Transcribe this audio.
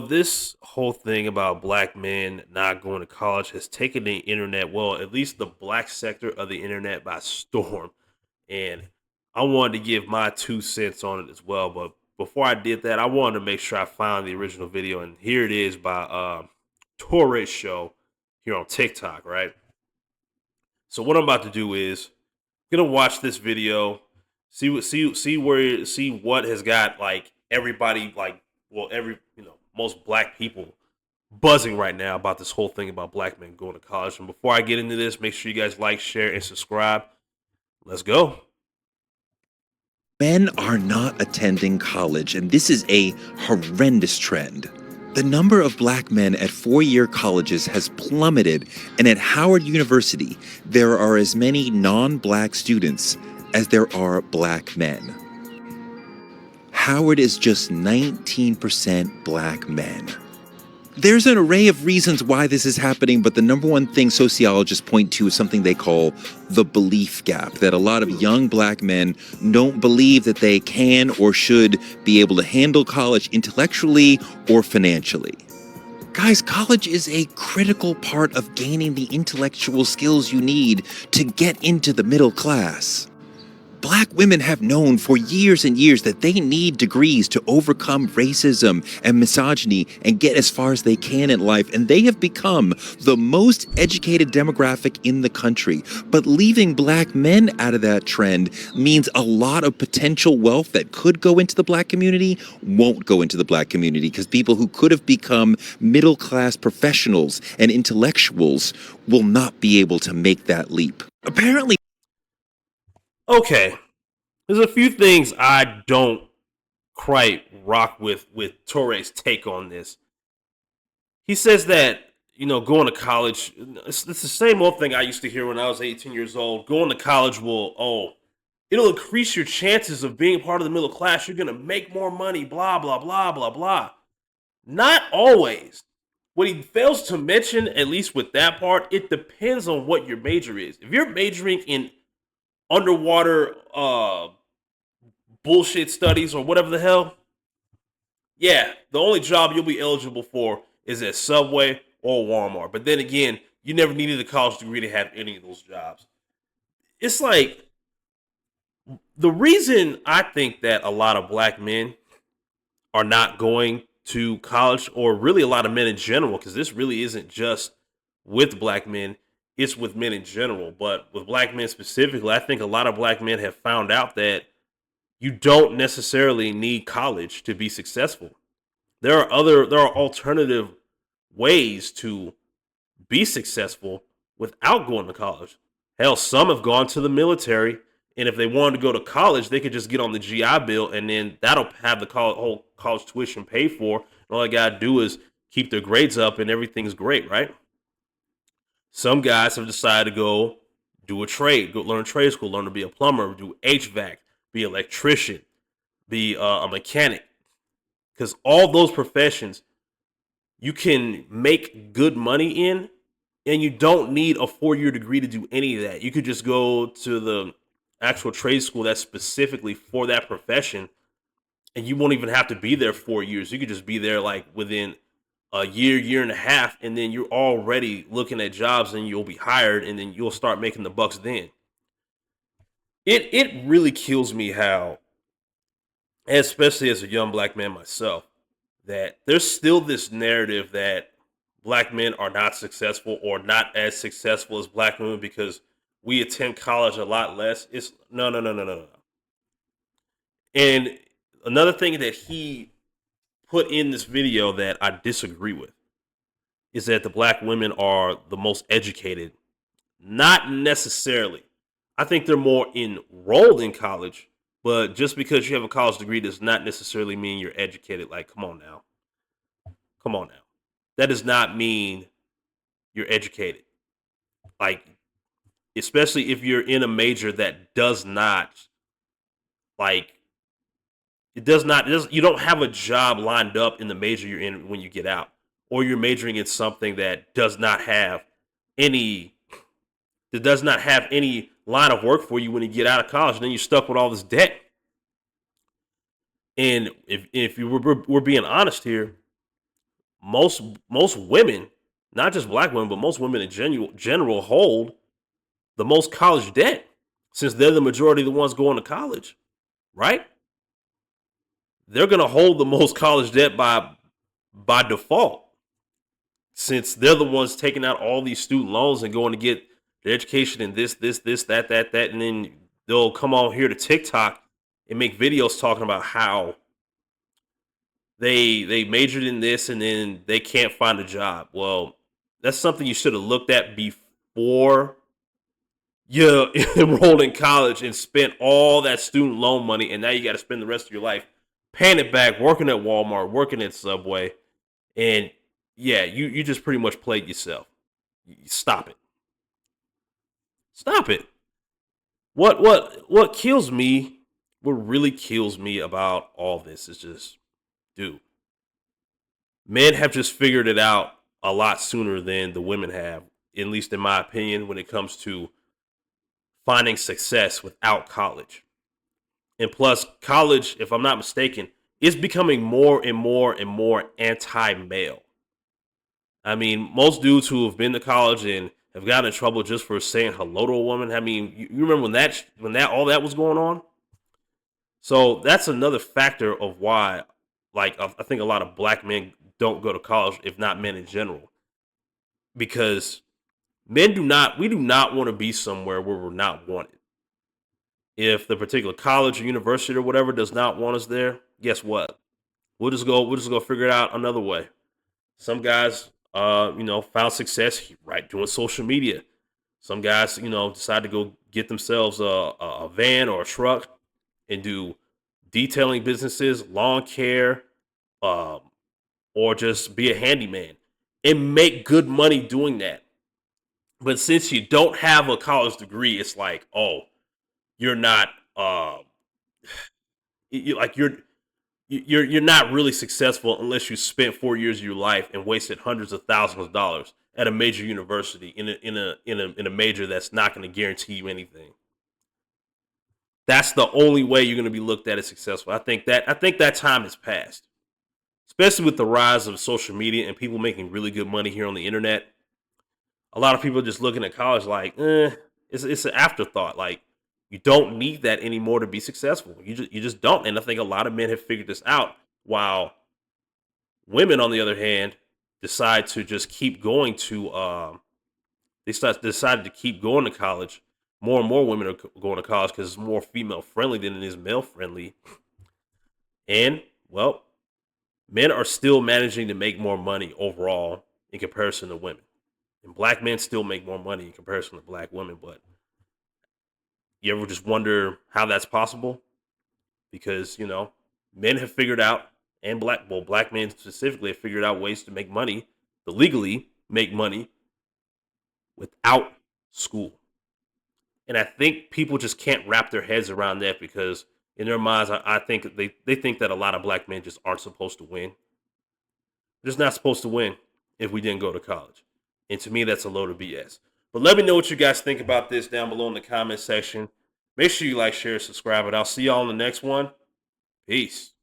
This whole thing about black men not going to college has taken the internet, well, at least the black sector of the internet by storm. And I wanted to give my 2 cents on it as well. But before I did that, I wanted to make sure I found the original video. And here it is by Torres Show here on TikTok, right? So what I'm about to do is gonna watch this video, see what has got like everybody like every most black people buzzing right now about this whole thing about black men going to college. And before I get into this, make sure you guys like, share, and subscribe. Let's go. Men are not attending college, and this is a horrendous trend. The number of black men at four-year colleges has plummeted, and at Howard University, there are as many non-black students as there are black men. Howard is just 19% black men. There's an array of reasons why this is happening, but the number one thing sociologists point to is something they call the belief gap, that a lot of young black men don't believe that they can or should be able to handle college intellectually or financially. Guys, college is a critical part of gaining the intellectual skills you need to get into the middle class. Black women have known for years and years that they need degrees to overcome racism and misogyny and get as far as they can in life, and they have become the most educated demographic in the country. But leaving black men out of that trend means a lot of potential wealth that could go into the black community won't go into the black community, because people who could have become middle-class professionals and intellectuals will not be able to make that leap. Apparently, Okay, there's a few things I don't quite rock with Torres' take on this. He says that going to college, it's the same old thing I used to hear when I was 18 years old. Going to college it'll increase your chances of being part of the middle class. You're gonna make more money, blah blah blah blah blah. Not always. What he fails to mention, at least with that part, it depends on what your major is. If you're majoring in underwater bullshit studies or whatever the hell, yeah, the only job you'll be eligible for is at Subway or Walmart. But then again, you never needed a college degree to have any of those jobs. It's like the reason I think that a lot of black men are not going to college, or really a lot of men in general, because this really isn't just with black men, it's with men in general. But with black men specifically, I think a lot of black men have found out that you don't necessarily need college to be successful. There are alternative ways to be successful without going to college. Hell, some have gone to the military, and if they wanted to go to college, they could just get on the GI Bill, and then that'll have the whole college tuition paid for. And all they gotta do is keep their grades up, and everything's great, right? Some guys have decided to go do a trade, go learn trade school, learn to be a plumber, do HVAC, be an electrician, be a mechanic, because all those professions you can make good money in, and you don't need a 4-year degree to do any of that. You could just go to the actual trade school that's specifically for that profession, and you won't even have to be there 4 years. You could just be there like within a year, year and a half, and then you're already looking at jobs, and you'll be hired, and then you'll start making the bucks then. It really kills me how, especially as a young black man myself, that there's still this narrative that black men are not successful or not as successful as black women because we attend college a lot less. It's no, no, no, no, no, no. And another thing that he put in this video that I disagree with is that the black women are the most educated. Not necessarily. I think they're more enrolled in college, but just because you have a college degree does not necessarily mean you're educated. Like, come on now. Come on now. That does not mean you're educated. Like, especially if you're in a major that does not, like, you don't have a job lined up in the major you're in when you get out, or you're majoring in something that any does not have any line of work for you when you get out of college, and then you're stuck with all this debt. And if we're being honest here, most women, not just black women, but most women in general hold the most college debt since they're the majority of the ones going to college, right? They're going to hold the most college debt by default since they're the ones taking out all these student loans and going to get their education in this, that, and then they'll come on here to TikTok and make videos talking about how they majored in this and then they can't find a job. Well, that's something you should have looked at before you enrolled in college and spent all that student loan money, and now you got to spend the rest of your life paying it back, working at Walmart, working at Subway, and yeah, you just pretty much played yourself. Stop it. Stop it. What kills me, what really kills me about all this is just, dude, men have just figured it out a lot sooner than the women have, at least in my opinion, when it comes to finding success without college. And plus, college, if I'm not mistaken, is becoming more and more and more anti-male. I mean, most dudes who have been to college and have gotten in trouble just for saying hello to a woman. I mean, you remember when that all that was going on? So that's another factor of why, like, I think a lot of black men don't go to college, if not men in general, because we do not want to be somewhere where we're not wanted. If the particular college or university or whatever does not want us there, guess what? We'll just go figure it out another way. Some guys, found success right doing social media. Some guys, decide to go get themselves a van or a truck and do detailing businesses, lawn care, um, or just be a handyman and make good money doing that. But since you don't have a college degree, it's like, oh, you're not, you like you're not really successful unless you spent 4 years of your life and wasted hundreds of thousands of dollars at a major university in a major that's not going to guarantee you anything. That's the only way you're going to be looked at as successful. I think that time has passed, especially with the rise of social media and people making really good money here on the internet. A lot of people are just looking at college like, it's an afterthought. Like, you don't need that anymore to be successful. You just don't. And I think a lot of men have figured this out, while women, on the other hand, decide to just keep going to decided to keep going to college. More and more women are going to college because it's more female friendly than it is male friendly. And well, men are still managing to make more money overall in comparison to women. And black men still make more money in comparison to black women. But you ever just wonder how that's possible? Because, men have figured out, and black men specifically have figured out ways to make money, to legally make money without school. And I think people just can't wrap their heads around that because in their minds, I think they think that a lot of black men just aren't supposed to win. They're just not supposed to win if we didn't go to college. And to me, that's a load of BS. But let me know what you guys think about this down below in the comment section. Make sure you like, share, subscribe, and I'll see y'all in the next one. Peace.